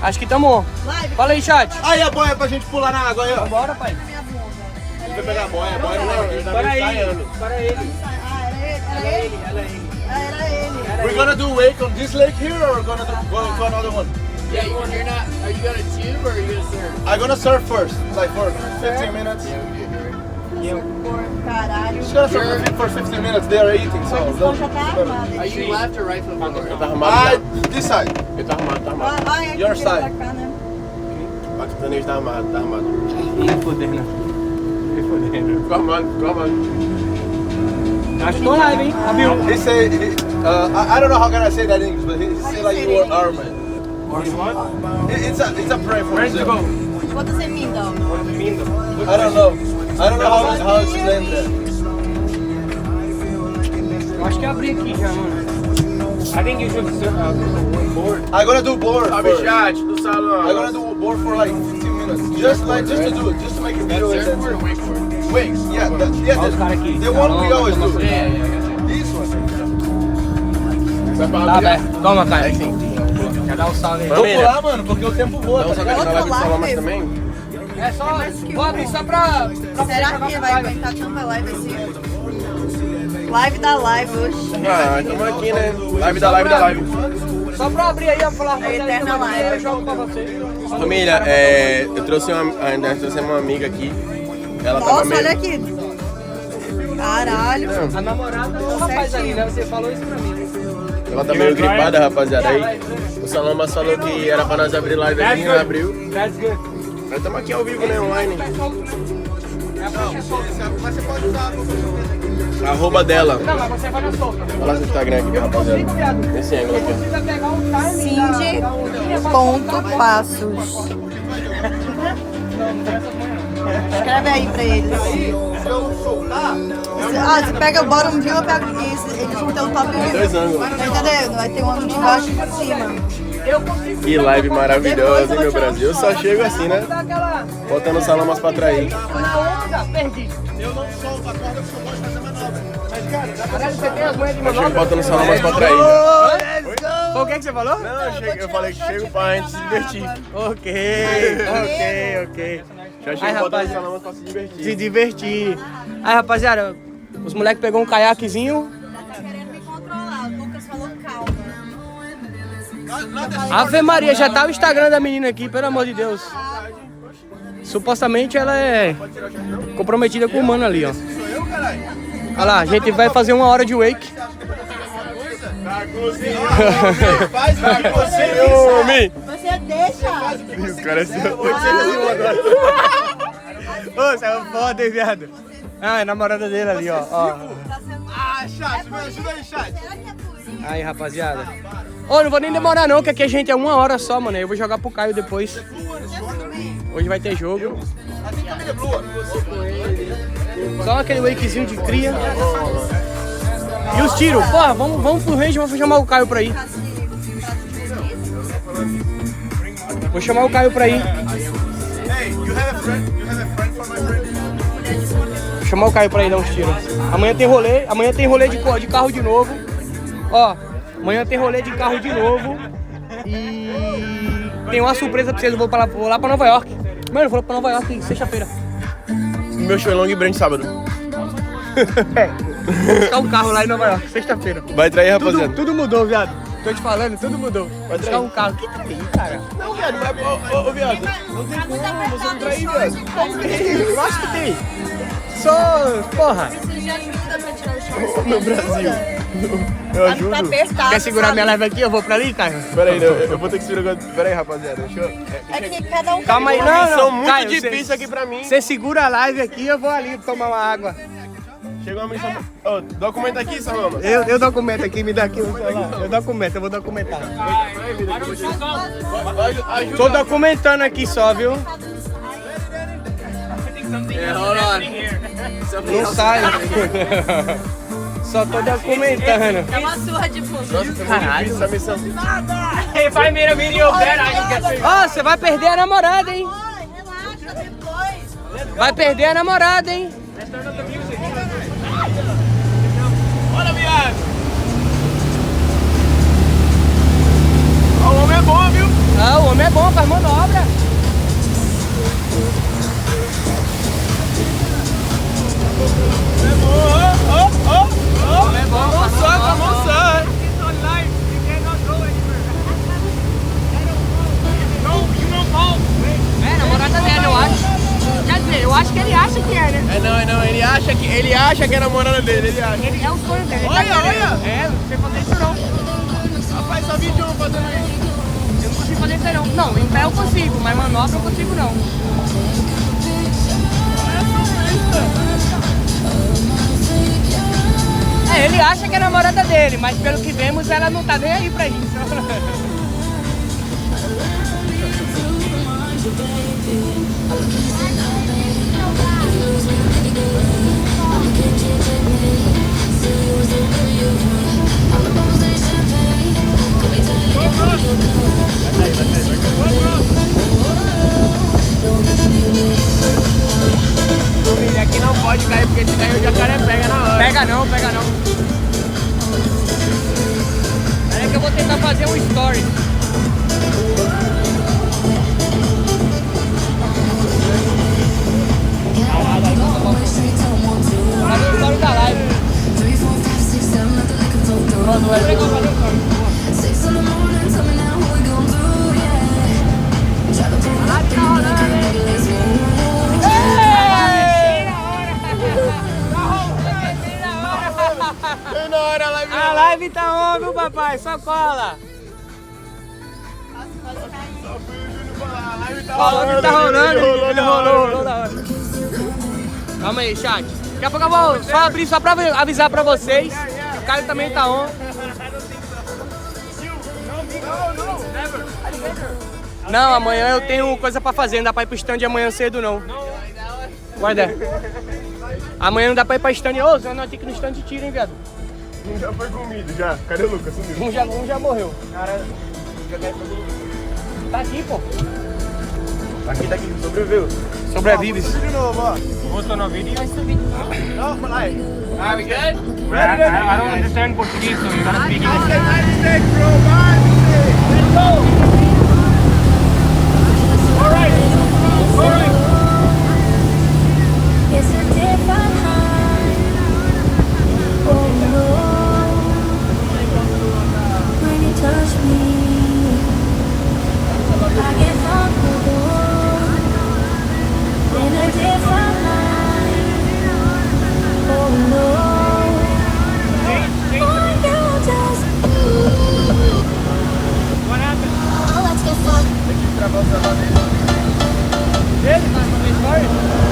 Acho que tamo on. Fala aí, chat. Aí a boia pra gente pular na água aí, ó. Bora, pai. Vai pegar a boia não, ele tá Para ele. ensaiando. Para ele. Era ele. We're gonna do wake on this lake here or gonna go to another one? Yeah, you're not. Are you gonna tube or are you gonna surf? I'm gonna surf first, like for 15 minutes. Caralho. Just gonna surf for 15 minutes, they are eating, so... Então já tá armado. Are you left or right foot forward? Tá armado. This side. Ele tá armado, tá armado. Your side. O paquistanês tá armado, tá armado. Nem fodendo. Ficou armado, ficou armado. Acho que tô live, hein? Abriu. He say, I don't know how can I say that in English, but he say like you are armed. It's a prayer for Ready to go. Brazil. What does it mean though? I don't know. I don't know how to explain that. Acho que abri aqui já, mano. I think you should board. I'm gonna do board Salve, first. chat do salão. I'm gonna do board for like 15 minutes. Just to do it, just to make a video. Surf or wakeboard? Wait, yeah, Olha os caras aqui. the one we always do. This one. Tá aberto. Toma, Caio. Já dá um salve aí. Vou pular, mano, porque o tempo voa. Não, só que a live do salão mais também? É só. Vou abrir só pra. Será que vai aguentar tanta live assim? Live da live hoje. Ah, estamos aqui, né? Live da live da live. Só pra abrir aí, ó, falar. Eterna live. Eu jogo pra você. Família, eu trouxe uma amiga aqui. Ela tava Nossa, meio... olha aqui. Caralho. A namorada do rapaz ali, né? Você falou isso pra mim. Ela tá meio gripada, rapaziada. Aí o Salamas falou que era pra nós abrir live aqui, não abriu. That's good. Nós estamos aqui ao vivo, né? Online. Mas você pode usar Arroba dela. Não, mas você vai na solta. Olha lá seu Instagram aqui, rapaziada. Esse ângulo aqui, ó. Precisa pegar um time. Cindy.passos. Escreve aí pra eles. Ah, você pega o bottom view, eu pego isso. Eles vão ter o top view. Dois ângulos. Tá entendendo? Vai ter um ângulo de baixo e de cima. Que live maravilhosa, hein, meu Brasil? Eu só chego assim, né? Botando o Salamas pra trair. Na onda, perdi. Eu não solto a corda porque eu gosto de fazer manobra. Mas, cara, Caralho, você tem as manhas de Eu chego manobra? botando o Salamas pra trair. O que você falou? Não, eu falei que chego pra gente se divertir. Ok. Já Ai, chego botando o rapaz. Salamas pra se divertir. Se divertir. Aí, rapaziada, os moleques pegou um caiaquezinho. Tá querendo me controlar. O Lucas falou calma. Ave Maria, já tá o Instagram da menina aqui, pelo amor de Deus. Supostamente ela é comprometida com o mano ali, ó. Olha lá, a gente vai fazer 1 hora de wake. faz o que você Mi! Você deixa. Os caras se... Ô, saiu foda, hein, viado? Ah, é a namorada dele ali, ó. Ah, chat, me ajuda aí, chat. Aí, rapaziada. Ô, não vou nem demorar não, que aqui a gente é 1 hora só, mano. Eu vou jogar pro Caio depois. Hoje vai ter jogo. Só aquele wakezinho de cria. E os tiros? Porra, vamos pro range, vamos chamar o Caio pra ir. Vou chamar o Caio pra ir. Hey, you have a friend for my friend? Vou chamar o Caio pra ir dar uns tiros. Amanhã tem rolê de carro de novo. Ó, amanhã tem rolê de carro de novo. E tem uma surpresa pra vocês, eu vou lá pra Nova York. Mano, eu vou pra Nova York sexta-feira. Meu show é Long Branch sábado. Vou buscar um carro lá em Nova York, sexta-feira. Vai trair, rapaziada. Tudo mudou, viado. Tô te falando, tudo mudou. Vai buscar trair. um carro. Que trair, cara? Não, viado, mas... Ô, viado, não tem como você não trair, viado. Eu acho que tem. Só, porra. Você já ajuda pra tirar o short. Ô, meu Brasil. Eu Tá ajudo. apertado. Quer segurar minha live aqui? Eu vou pra ali, Caio? Pera aí, eu vou ter que segurar agora. Pera aí, rapaziada. Deixa eu... É que cada um. Calma aí, Uma não, missão não. muito Caio, difícil aqui pra mim. Você segura a live aqui, eu vou ali tomar uma água. Chegou uma missão... Ô, documenta aqui, Salamas. Eu documento aqui, me dá aqui o celular. Eu vou documentar. Tô documentando aqui só, viu? Não sai. Só tô documentando. É uma surra de fundo. Nossa, caralho. Essa missão... Ó, você vai perder a namorada, hein? Ai, relaxa depois. Vai perder a namorada, hein? Bora, viado! O homem é bom, viu? Ah, o homem é bom, faz manobra. É, namorada dele, eu acho. Quer dizer, eu acho que ele acha que é, né? Não, ele acha que é a namorada dele, ele acha. Ele é o sonho dele. Olha, olha! É, não sei fazer isso não. Rapaz, só vídeo fazendo isso. Eu não consigo fazer isso aí não. Não, em pé eu consigo, mas manobra eu não consigo não. É, ele acha que é a namorada dele, mas pelo que vemos ela não tá nem aí pra isso. Aqui não pode cair, porque se cair o jacaré pega na hora. Pega não, pega não. Pera aí que eu vou tentar fazer um story. Fazer um story da live. Pronto, vai pegar fazer um story. Na hora a live. A live tá on, viu, papai? Só cola. Só fui o Júnior falar, a live tá Falou que tá rolando. Ele rolou da hora. Calma aí, chat. Daqui a pouco eu vou só abrir só pra avisar pra vocês. O Caio também tá on. Não, amanhã eu tenho coisa pra fazer, não dá pra ir pro stand amanhã cedo não. Guarda. Amanhã não dá pra ir pra stand. Ô, Zé, nós tem que ir no stand de tiro, hein, viado? Um já foi comido, já. Cadê o Lucas? Sumiu. Um já morreu. Cara, tá aqui, pô. Tá aqui, sobreviveu. Sobrevive. De novo, ó. Voltou no vídeo. Não, like. Are we good? I don't understand Portuguese, so you gotta speak English. United States, bro. Let's go. All right. All right. It's a different high. Oh no. When you touch me, I get vulnerable. In a different high. Oh no. Boy, you just. What happened? Oh, let's get fucked.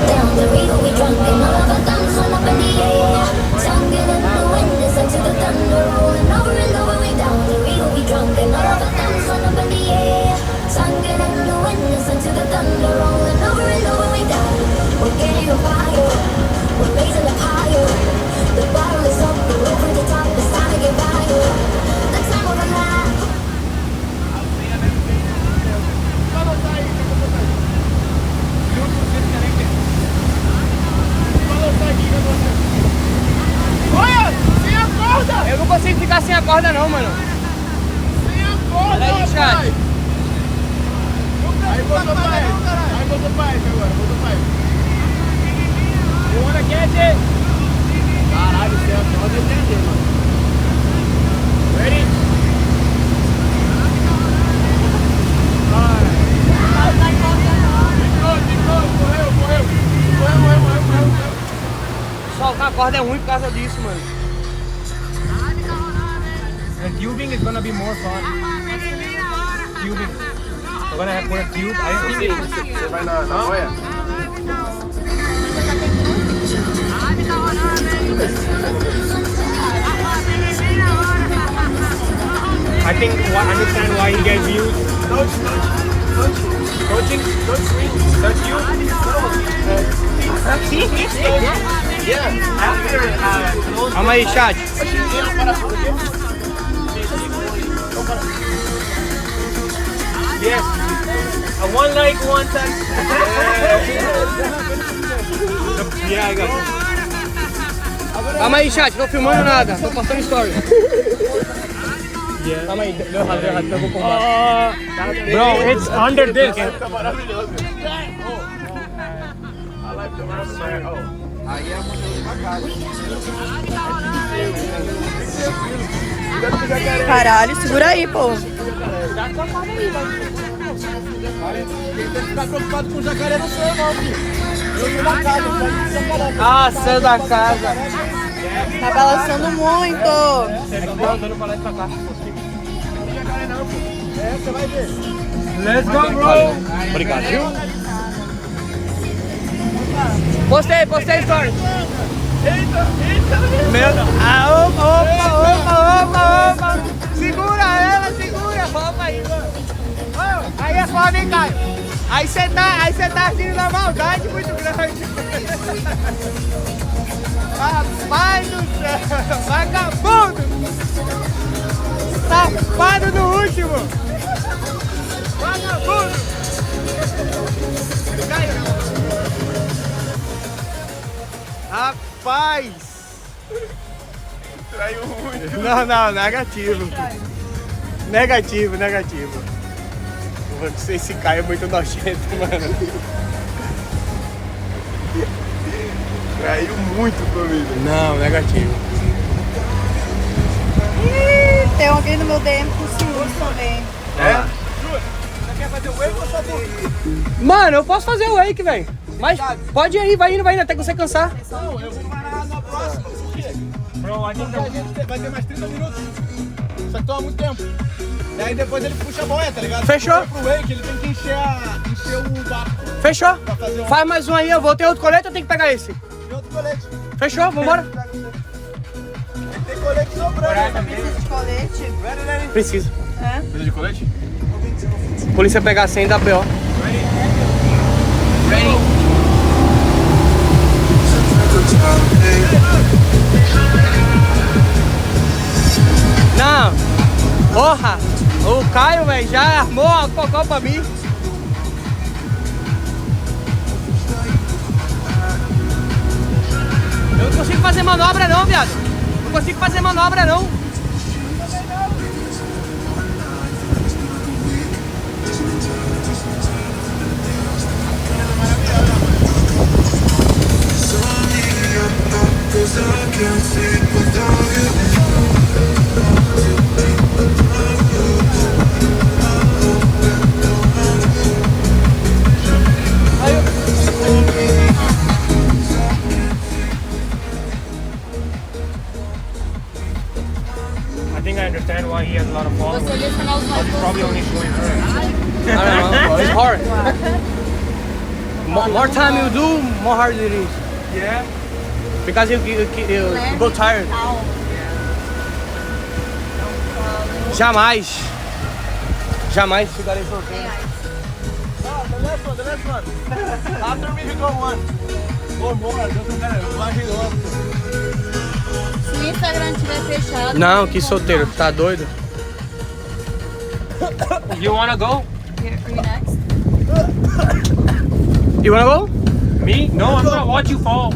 Down the river we drunk and all of our thumbs went up in the air. Tongue in the wind, listen to the thunder rolling over and over. We down the river we drunk and all of our thumbs went up in the air. Tongue in the wind, listen to the thunder rolling over and over. We down, we're getting on fire, we're raising the fire. The bottle is up, we're over the top, it's time to get higher. The time of our life. Olha, sem a corda. Eu não consigo ficar sem a corda não, mano. Sem a corda, Olha aí, chat. Aí botou pai. Aí botou pai agora, botou pai. You wanna get it? Caralho, sem a corda é entender, mano. Ready? Correu. Soltar a corda é ruim por causa disso, mano. The tubing is gonna be more fun. Tubing. We're gonna have put a tube. I think Você vai na boia? I think understand why he gets views. Coaching? Touch you? Calma aí, chat. Yes. One like, one touch. Yeah, I got it. Calma aí, chat. Tô filmando nada. Tô postando story. Calma aí, deu errado, pegou por baixo. Bro, it's under this. Tá maravilhoso. A live tá maravilhosa. Aí é a mulher do macaco. Caralho, segura aí, pô. Ele tem que ficar preocupado com o jacaré no seu irmão, filho. Eu vi uma casa, pode ir jacaré. Ah, saiu da casa. Tá balançando muito. Tá andando pra lá e pra cá. Você vai ver. Let's go, bro. Obrigado, viu? Postei story. Meu Deus. Ah, opa. Segura ela, segura. Opa aí. Aí é foda, hein, Caio? Aí você tá agindo na maldade muito grande. Rapaz do céu, vagabundo. Safado do último. Vagabundo. Rapaz. Traiu muito. Não, negativo. Mano, esse Caio é muito nojento, mano. Traiu muito comigo. Não, negativo. Ih, tem alguém no meu DM com ciúmes também. É? Você quer fazer o wake ou só burro? Mano, eu posso fazer o wake, velho. Mas pode ir aí, vai indo, até que você cansar. Não, eu vou parar na próxima. Por quê? Bro, I think Porque a gente vai ter mais 30 minutos. Só que toma muito tempo. E aí depois ele puxa a boia, tá ligado? Fechou. Se for pro wake, ele tem que encher o barco. Fechou? Pra fazer um... Faz mais um aí, eu vou ter outro colete, eu tenho que pegar esse. Tem outro colete. Fechou, vambora. Tem colete sobrando. Precisa de colete? Precisa. É? Precisa de colete? Polícia pegar a senha da BO. Não, porra, o Caio, velho, já armou a cocó pra mim. Eu não consigo fazer manobra não, viado. Não consigo fazer manobra não. I think I understand why he has a lot of followers. He's probably only showing her. I don't know, it's hard. More time you do, more hard it is. Yeah. Because you go tired. Jamais ficarei solteiro. The last one. After me, you go one. Or more, doesn't matter. One hit off. Se o Instagram estiver fechado... Não, que solteiro, tá doido? You wanna go? Are you next? You wanna go? Me? No, I'm gonna watch you fall.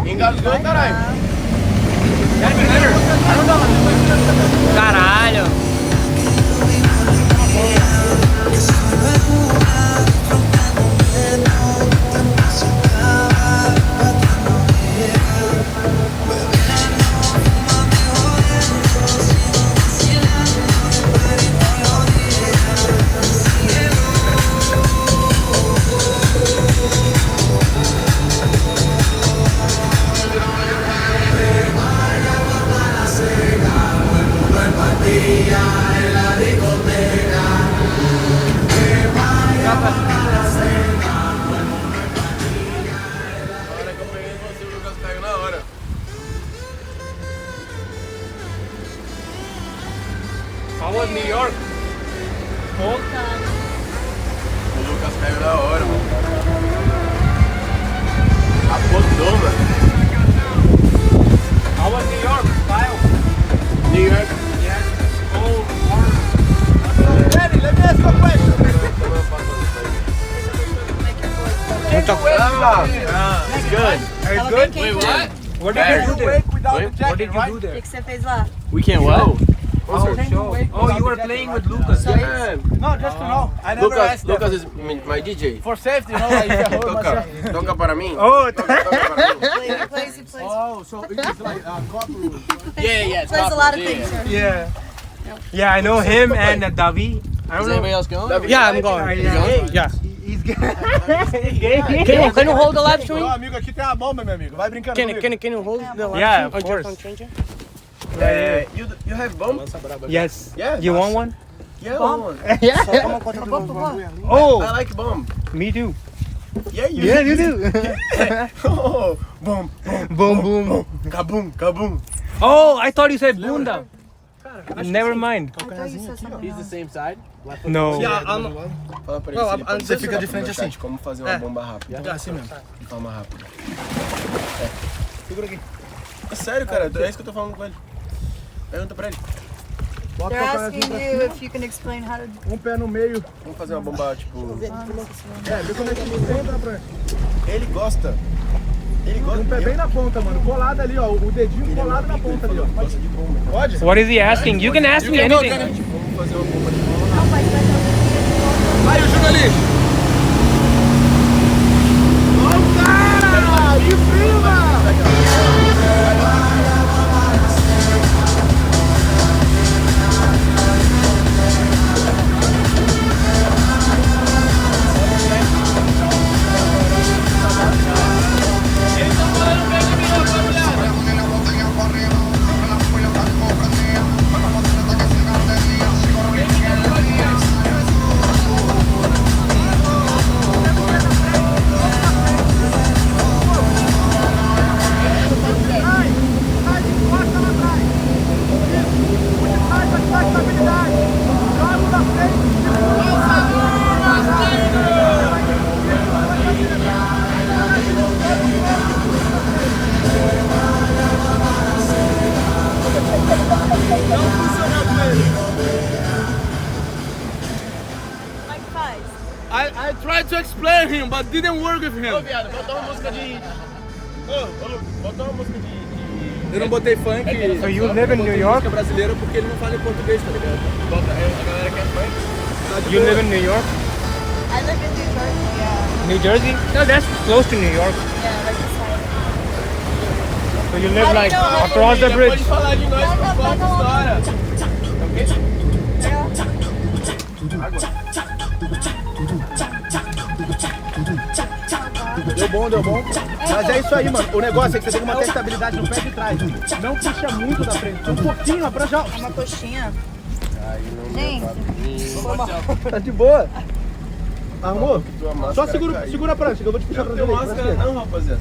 Engasgou, caralho. Caralho. How was New York? Cold? O Lucas caiu na hora, mano. Apontou, mano. How was New York? Kyle? New York. Yes. Cold, warm. Daddy, let me ask you a question. It's good. Tava bem quente, né? What did you do there? Wake without the What jacket, did you right? do O there? que você fez lá? We can't what? Oh, you were playing with Lucas. Yeah. No, just to know. I never asked them. Lucas is my DJ. For safety, you know, like, Toca para mim. Oh, Toca para mim. He plays. Oh, so it's like couple. Yeah, Plays a lot of things here. yeah. Yeah, I know him and Davi. I don't know. else going? Yeah, I'm going. Yeah. He's gay. Can you hold the live stream? Meu amigo, aqui tem a bomba, meu amigo. Vai brincando comigo. Can you hold the live Yeah, stream? of course. You have bomb? Yes. Yeah. You want one? Yeah, one. Oh, I like bomb. me too. Yeah, you. Yeah, you do. Oh, boom, Boom, boom. kaboom, kaboom. Oh, I thought you said bunda. Never mind. I thought you said something else. Same side. No. Fala pra ele. Não, se ele pode você fica explicar de frente pro assim. chat Como fazer uma bomba rápida. É assim mesmo. De forma rápida. Segura aqui. É sério, cara. É isso que eu tô falando com ele. Pergunta pra ele. Bota They're o pé asking assim pra you if you can explain how to. um pé no meio. Vamos fazer uma bomba, tipo... Vê como é que ele entra pra... Ele gosta. Ele gosta. Um pé bem na ponta, mano. Colado ali, ó. O dedinho colado na ponta ali, ó. Gosta de bomba. Pode? What is he asking? You can ask me anything. Vamos fazer uma bomba de bomba. Aí, o Júlio ali. Ó, cara! Que frio, mano! Like five. I tried to explain him, but didn't work with him. Ô, viado, bota uma música de... Ô, Lu, bota uma música de... Eu não botei funk. So you live in New York? Música brasileira porque ele não fala em português, tá ligado? Bota, a galera quer funk. You live in New York? I live in New Jersey. Yeah. New Jersey? No, that's close to New York. Yeah, like this side. So you live like across the bridge. Pode falar de nós por conta história. Deu bom. Mas é isso aí, mano. O negócio é que você tem que manter a estabilidade no pé de trás. Não puxa muito da frente. Um pouquinho, ó, pra já. É uma coxinha. Gente, Tá de boa. Arrumou? Só segura a prancha, que eu vou te puxar pra Tem direita. máscara não, rapaziada.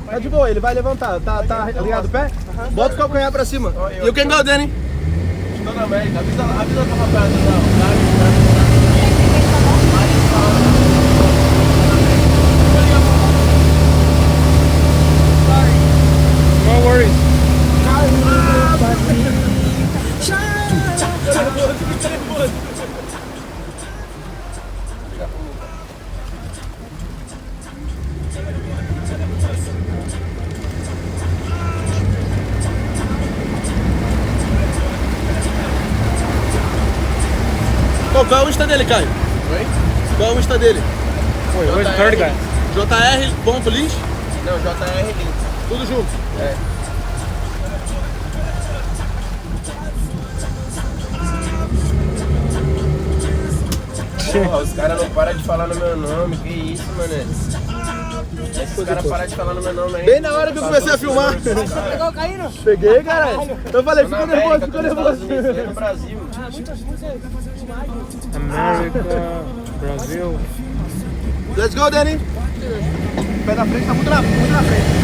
Tá de boa, ele vai levantar. Tá ligado o pé? Bota o calcanhar pra cima. You can go, Danny. Estou na América. Avisa pra rapaziada. Não. No worries. Qual é o Insta dele, Caio? Oi? Qual é o Insta dele? Wait, where's the third guy? JR.lins? Não, JR Lins. Tudo junto. Porra, os caras não param de falar no meu nome. Que isso, mané? Esses caras param de falar no meu nome aí. Bem na hora que eu comecei a filmar. Peguei, caralho. Eu falei, fica nervoso, fica nervoso. No Brasil. America, Brazil. Let's go, Danny. O pé da frente tá muito na frente.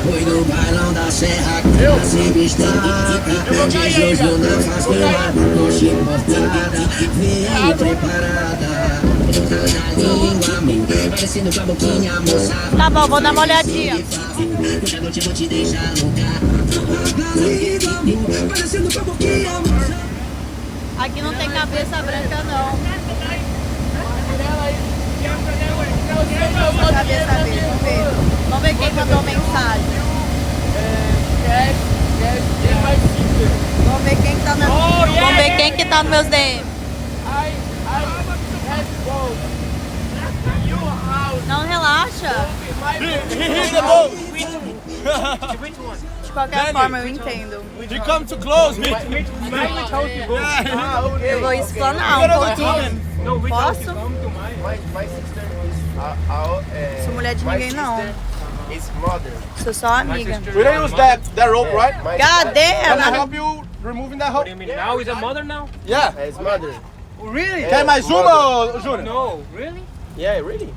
Foi no bailão da Serra que ela se destaca. De Jojo na faz pelada, coxa importada. Veio preparada, na língua, amor, parecendo com a boquinha, moça. Tá bom, vou dar uma olhadinha. Hoje à noite vou te deixar louca. Na língua, amor, parecendo com a boquinha, moça. Aqui não tem cabeça branca, não. Cabeça dele, vamos ver. Vamos ver quem mandou mensagem. Vamos ver quem tá na... Vamos ver quem que tá nos meus DM. Não, relaxa. De qualquer forma, eu entendo. You come too close, me. Eu vou explanar um pouquinho. Posso? Sou mulher de ninguém, não. Sou só amiga. We don't use that rope, right? God Can I damn! help you removing that rope? I mean, now he's a mother now? Yeah. His mother. Really? Quer mais uma, Júnior? No, really? Yeah, really?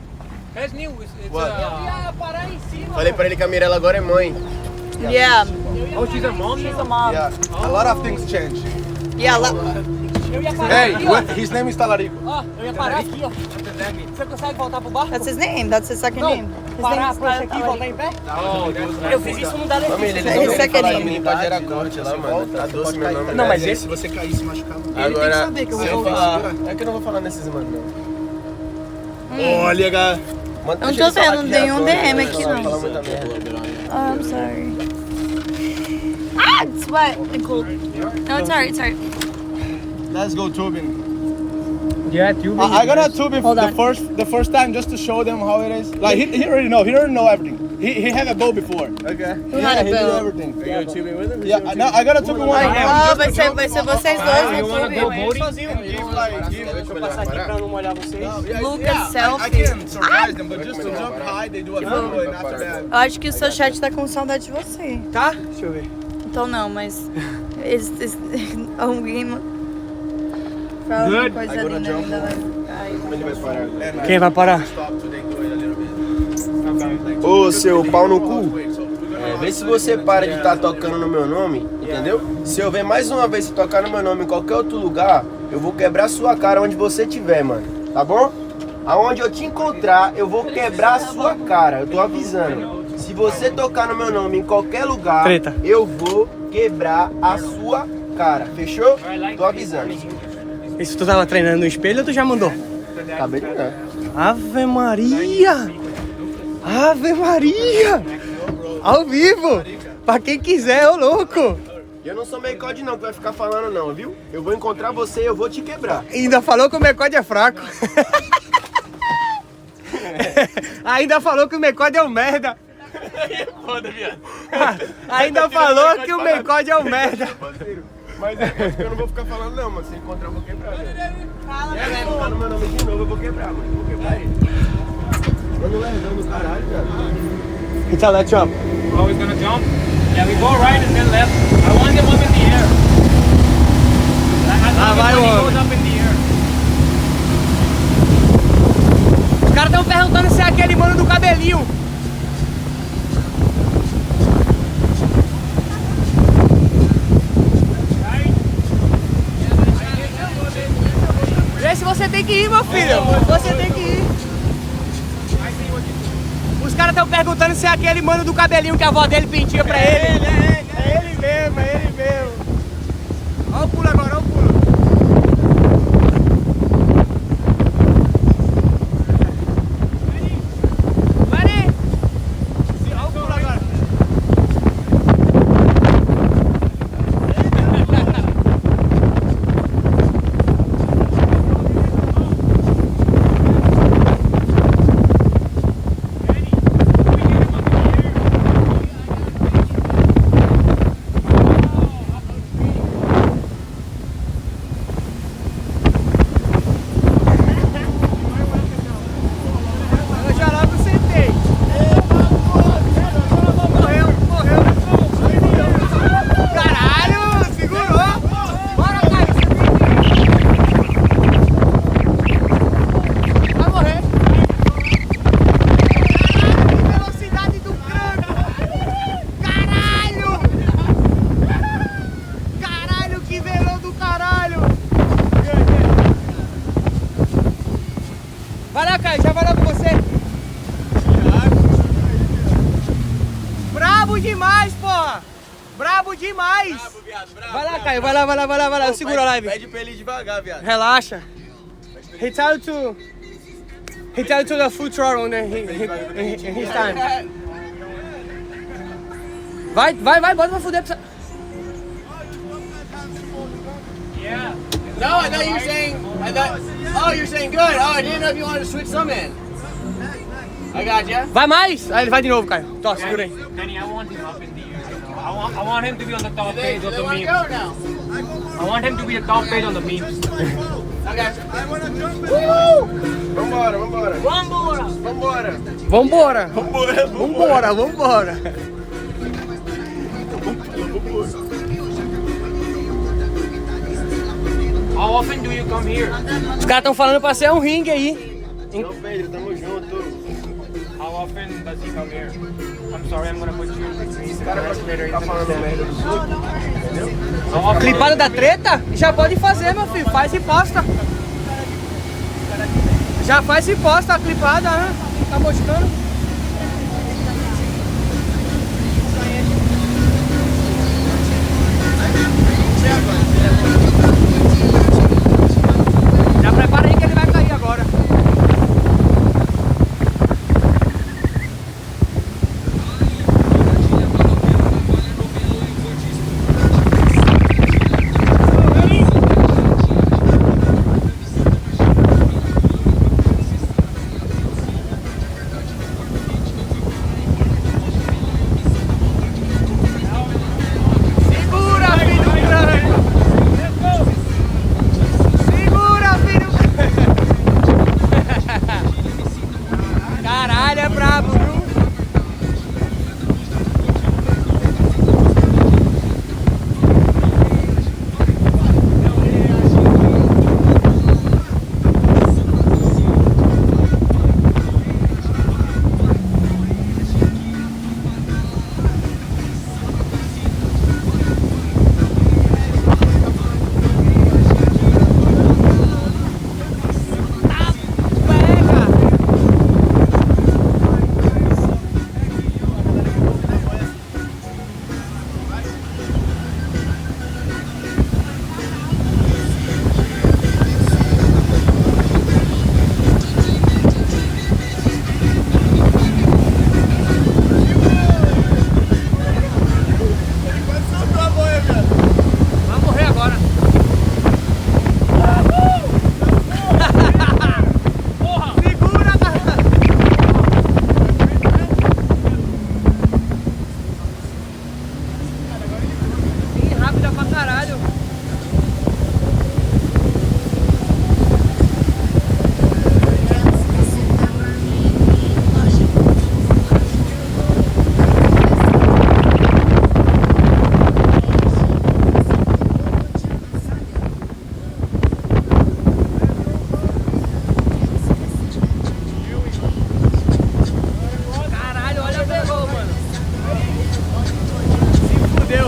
That's new. It's What? Falei pra ele que a Mirella agora é mãe. Yeah. Oh, she's a mom? She's a mom. Yeah. A lot of things change. Yeah, Hey, his name is Talarico. Eu ia parar aqui, ó. Você consegue voltar pro barco? that's his name. That's his second name. His name Parar is por aqui e voltar em pé? Eu fiz isso no Dalek. Família, eles Esse não é querem falar aquele. de mim pra gerar corte lá, mano. Tá doce meu nome. Não, mas né? esse... Se você cair, se machucar. Agora, saber que eu se vou eu falar... É que eu não vou falar nesses mano, não. Olha, cara. Mano, Eu não deixa tô ele falar vendo aqui nenhum agora, DM né? aqui, Falar não. muita merda. Oh, I'm sorry. Ah, it's wet and cold. No, it's alright, it's alright. Let's go tubing. Yeah, tubing. I'm gonna tube him Hold on. the first time just to show them how it is. Like he already know everything. He had a bow before. Okay. Who had a he did bow? everything. Are you tubing with him? Yeah, no, I gotta tube him one now. Oh, vai ser vocês dois You no wanna go YouTube. boating? Deixa eu passar aqui pra não molhar vocês. Lucas, I selfie. can surprise them, but just to jump high, they do a flip and after that. Eu acho que o seu chat tá com saudade de você. Tá? Deixa eu ver. Então não, mas... Alguém... Fala uma Good. coisa linda, ainda vai... Ai, Ele vai parar. Quem vai parar? Stop so they go in a little bit. Ô, seu pau no cu. Vê se você para de estar tocando no meu nome, entendeu? Se eu ver mais uma vez você tocar no meu nome em qualquer outro lugar, eu vou quebrar sua cara onde você estiver, mano. Tá bom? Aonde eu te encontrar, eu vou quebrar a sua cara. Eu tô avisando. Se você tocar no meu nome em qualquer lugar, Treta. eu vou quebrar a sua cara. Fechou? Tô avisando. E se tu tava treinando no espelho ou tu já mandou? Acabei de dar. Ave Maria! Ave Maria! Ao vivo! Pra quem quiser, ô louco! Eu não sou meio code não, que vai ficar falando não, viu? Eu vou encontrar você e eu vou te quebrar. Ainda falou que o Mecode é fraco. Ainda falou que o Mecode é um merda. Foda, viado. Ainda falou que o Mecode é um merda. Mas eu não vou ficar falando não, mano. Se encontrar eu vou quebrar, velho. Se tocar no meu nome de novo, eu vou quebrar, mano. Vou quebrar ele. Mano, lerdão do caralho, velho. Então, let's jump. Oh, he's gonna jump? Yeah, we go right and then left. I want him up in the air. I vai, when he homem. goes up in the air. Os caras estão perguntando se é aquele mano do cabelinho. Esse você tem que ir, meu filho. Você tem que ir. Os caras estão perguntando se é aquele mano do cabelinho que a avó dele pentia pra ele. É ele mesmo, é ele mesmo. Olha o pulo agora, olha o pulo. Ready? Olha o pulo agora. Brabo demais! Vai lá, Caio, vai lá. Eu seguro a live. Pede pra ele ir devagar, viado. Relaxa. He tell you to the full throttle in his time. Vai, bota pra fuder pra... Yeah. No, I thought you were saying, oh, you're saying good. Oh, I didn't know if you wanted to switch some in. I got ya. Vai mais! Aí ele vai de novo, Caio. Tó, segura aí. Danny, I want him up in the air. You know? I want him to be on the top page of the want to memes. go now? I want him to be the top page on the memes. Okay. Vambora. How often do you come here? Os caras tão falando pra ser um ringue aí. Então, Pedro, tamo junto. How often does he come here? I'm sorry, I'm gonna put you in the Esse cara vai ficar falando merda dos outros, entendeu? How often? Clipada da treta? Já pode fazer, meu filho. Faz e posta. Já faz e posta a clipada, né? Tá mostrando. Já prepara aí que ele vai cair agora. Caralho, é brabo, viu? Vai morrer agora. Porra! Segura, cara! Sim, rápida pra caralho. Caralho, olha a pegou, mano. Se fudeu.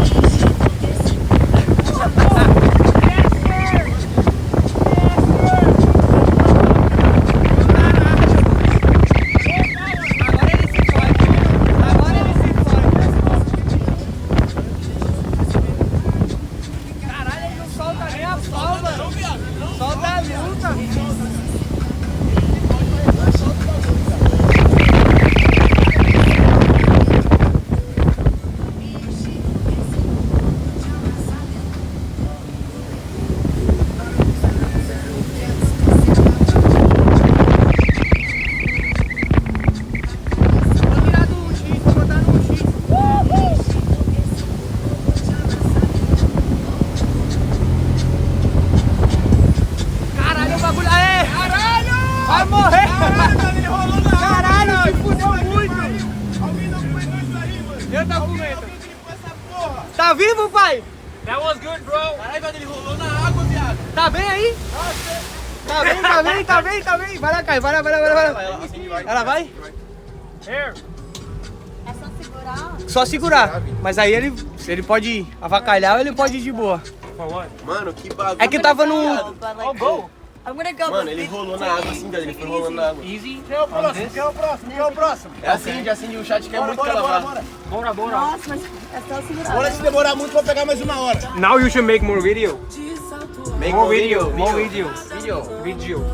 Agora ele se fode. Caralho, ele não solta nem a pau, mano. Solta a luta. Vou tirar do X, vou botar no X. Caralho, o bagulho. Aê! Caralho! Vai morrer! Caralho, se fudeu muito! Eu tô com medo. Tá vivo, pai? That was good, bro. Caralho, ele rolou na água, viado. Tá bem aí? Tá bem. Vai lá, Caio, vai lá. Ela vai? Here. É só segurar. Só segurar. Mas aí ele pode avacalhar ou ele pode ir de boa. For what? Mano, que bagulho. É que tava no... But like, Go. I'm gonna go. Mano, ele rolou na água assim, ele foi rolando na água. Easy. Quem é o próximo? Quem é o próximo? Quem é o próximo? É acende, o chat quer muito Bora, lavar. bora. Bora, bora. Nossa, mas é só segurar. Bora, se demorar muito, vou pegar mais uma hora. Now you should make more video. Make More more video. video. More video. Video. Video.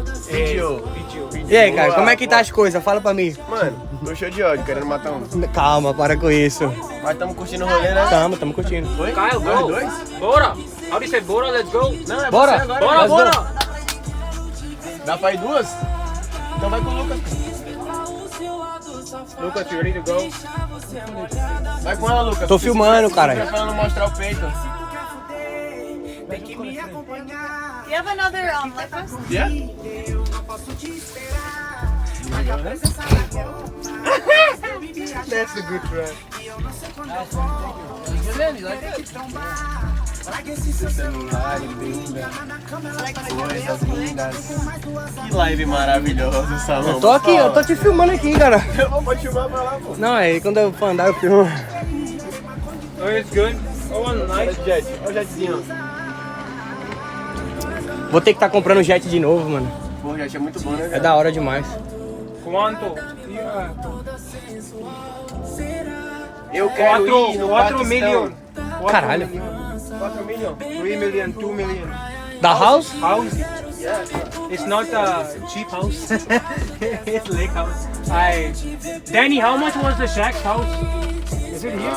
Video. E aí, cara, como é que tá as coisas? Fala pra mim. Mano, tô cheio de ódio, querendo matar um. Calma, para com isso. Mas tamo curtindo o rolê, né? Tamo curtindo. Foi? Kyle, Nós go. dois? Bora. How do you say bora? Let's go. Não, é Bora. você agora. Bora, Let's go. bora. Dá pra ir duas? Então vai com o Lucas. Lucas, you ready to go? Vai com ela, Lucas. Tô filmando, cara. Pra não mostrar o peito. You have another life vest? Yeah? That's a good track. Celular, linda. Coisas lindas. Que live maravilhosa, Salão. Tô aqui, eu tô te filmando aqui, cara. Eu vou te filmar pra lá, pô. Não, aí quando eu for andar eu filmo. Oh, it's good. Oh, nice. Jet, olha o jetzinho. Vou ter que estar comprando jet de novo, mano. Pô, jet é muito bom, né? É da hora demais. Quanto? Yeah. Eu quero ir no 4 Paquistão. million. Caralho. 4 milhões. 3 million, 2 million. Da house? House? It's not a cheap house. It's lake house. Danny, how much was the Shaq's house? Is it here?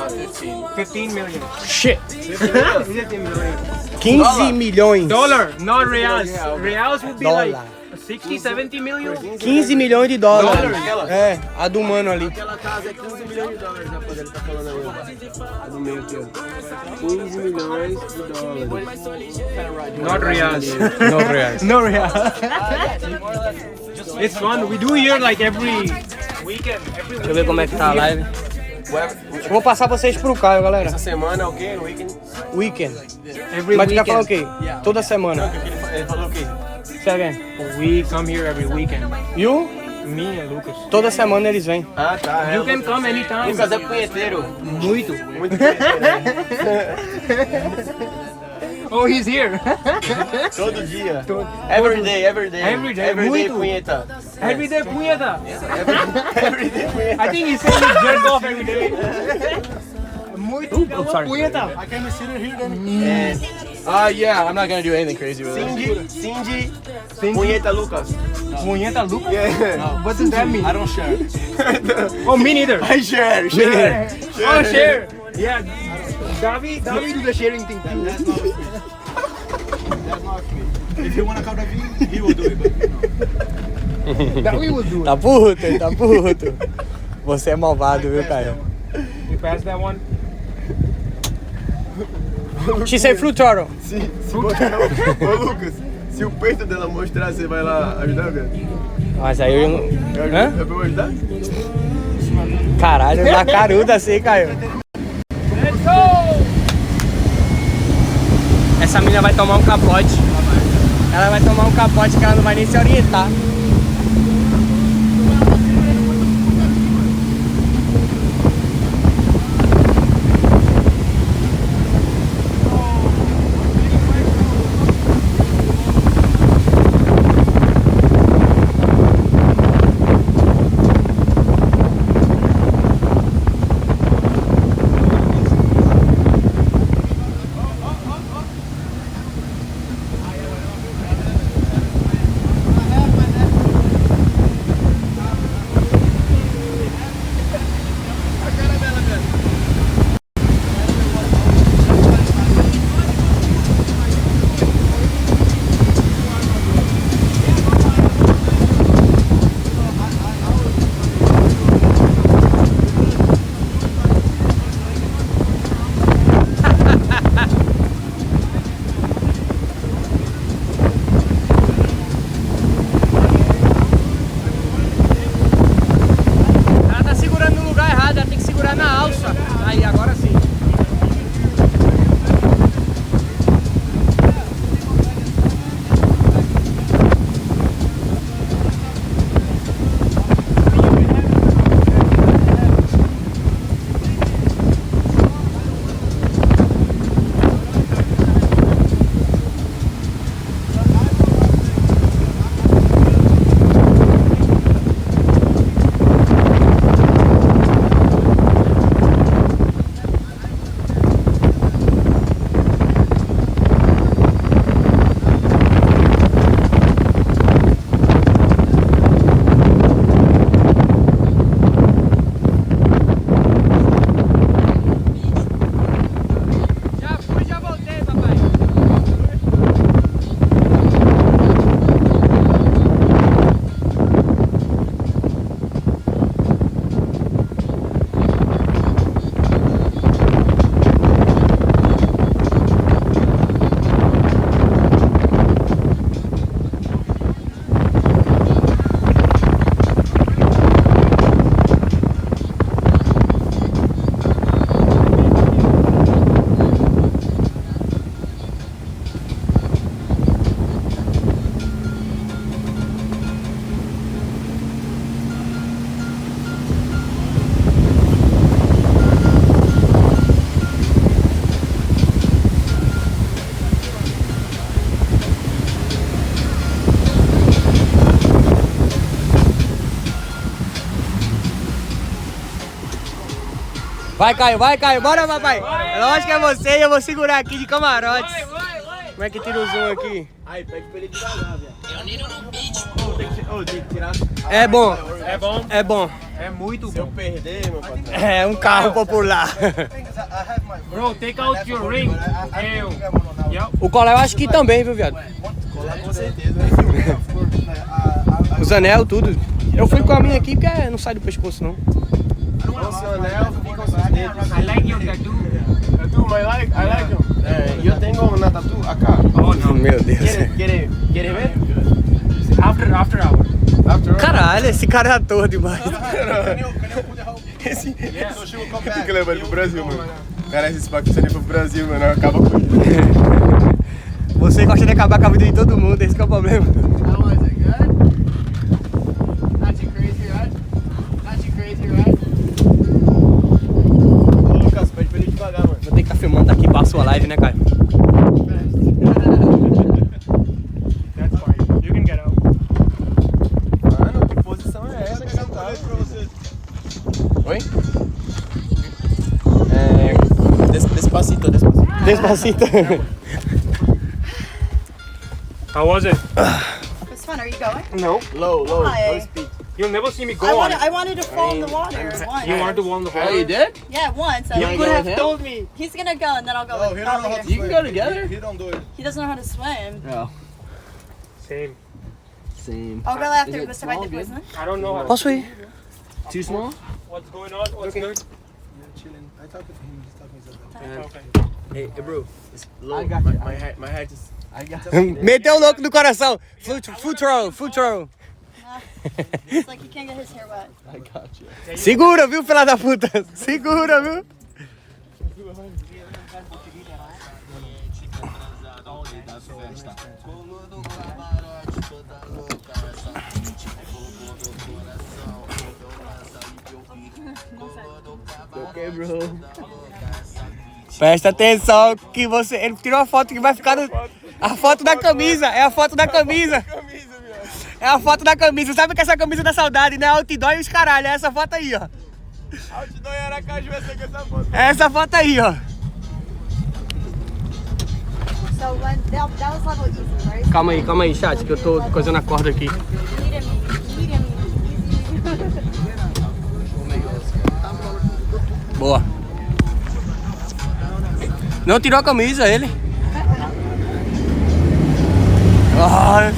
15 million. Shit. 15 million. 15 milhões. Dollar, not reals. Reals would be like Dólar. 60, 70 million. 15 milhões de dólares. Dólar? É, a do mano ali. Aquela casa é 15 milhões de dólares, rapaz. Ele tá falando aí, ó. No meio aqui, ó. 15 milhões de dólares. Not reals. No reais. No reals. It's fun. We do here like every weekend. Deixa eu ver como é que tá a live. Eu vou passar vocês pro Caio, galera. Essa semana é o quê? O weekend? Weekend. Every Mas tu quer weekend. falar o quê? Toda semana. Ele falou o quê? Say again. We come here every weekend. You? Me and Lucas. Toda semana eles vêm. Ah, tá. You can come anytime. Lucas é punheteiro. Muito. Muito punheteiro, né? Oh, he's here. Todo dia. Every day, every day. Every day, Every day muito. punheta. Every day punheta. Every day punheta. I think he said he jerk off every day. Muito. sorry. Punheta. I can sit here then. Yeah, I'm not gonna do anything crazy with Cindy, punheta Lucas. Punheta Lucas? Yeah. What does that mean? I don't share. Oh, me neither. I share. Oh, share. Yeah. Davi do the sharing thing too. That's not with me. That's not with me. If you want to come to me, he will do it. But no. Davi will do it. Tá puto, ele tá puto. Você é malvado, viu, Caio? You pass that one? She say fruit toro. Ô Lucas, se o peito dela mostrar, você vai lá ajudar, velho? Mas aí eu não... Hã? É pra eu ajudar? Caralho, na caruda assim, Caio. Let's go! Essa menina vai tomar um capote. Ela vai tomar um capote que ela não vai nem se orientar. Vai, Caio. Bora, papai. Lógico que é você e eu vou segurar aqui de camarotes. Como é que tira o zoom aqui? Aí, pede pra ele devagar, velho. Tem que tirar. É bom. É bom? É bom. É muito Se eu bom. perder, meu patrão. É um carro popular. Bro, take out your ring. Eu. Yep. O colar eu acho que também, viu, viado? Colar com certeza. Os anel, tudo. Eu fui com a minha aqui porque não sai do pescoço, não. Com seu anel, fica com seus dedos. I like your tattoo. Tattoo, I like him. Eu tenho uma tatu acá. Oh no. Meu Deus. Quer ver? After hour. Caralho, esse cara é ator demais. Esse tem que levar ele pro Brasil, mano. Cara, esse paquistanês foi pro Brasil, mano. Acaba com ele. Você gosta de acabar com a vida de todo mundo, esse que é o problema. Ô, Lucas, pede pra ele devagar, mano. Vou ter que estar filmando daqui pra sua live, né, Caio? That's fine. You can get out. Mano, que posição é essa que você tá? Oi? Despacito. Despacito. How was it? It's fun. Are you going? Não. Low Hi. speed. You'll never see me go I on. wanted to fall in the water once. You want to go on the Oh, water? you did? Yeah, once. You I could have told me. He's gonna go and then I'll go. Oh, with he don't know how to You can go together? He don't do it. He doesn't know how to swim. Same. Same. I'll go after Is it Mr. White small, the Poison. I don't know how to. Posso ir? Too small? What's going on? What's good? Chilling. I talked to him. He's talking something. Okay. Hey, bro. It's low. I got you. My hat is... Meteu o louco do coração. Full troll. It's like he can't get his hair wet. I got you. Segura, viu, filha da puta? Segura, viu? Okay, bro. Presta atenção que você... Ele tirou a foto que vai ficar no... A foto da camisa, é a foto da camisa. É a foto da camisa. Sabe que essa camisa da saudade, né? Outdoor e os caralho. É essa foto aí, ó. Outdoor e Aracaju vai ser com essa foto. É essa foto aí, ó. So when that was level easy, right? Calma aí, chat, que eu tô coisando a corda aqui. Boa. Não tirou a camisa, ele. Ah.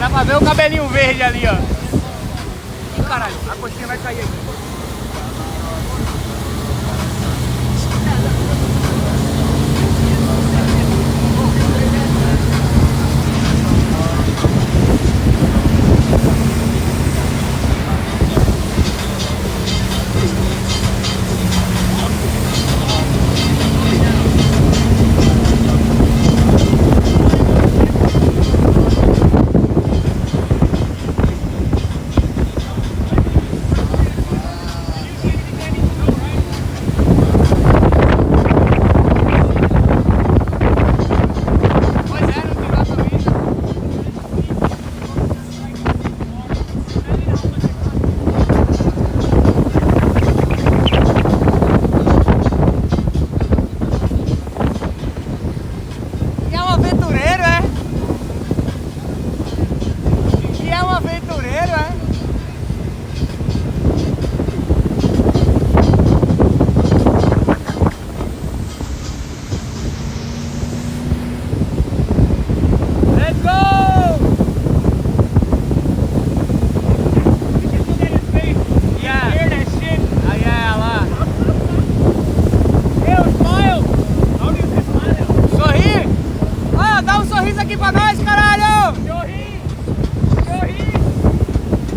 Dá pra ver o cabelinho verde ali, ó. Ih, caralho, a coxinha vai cair aqui.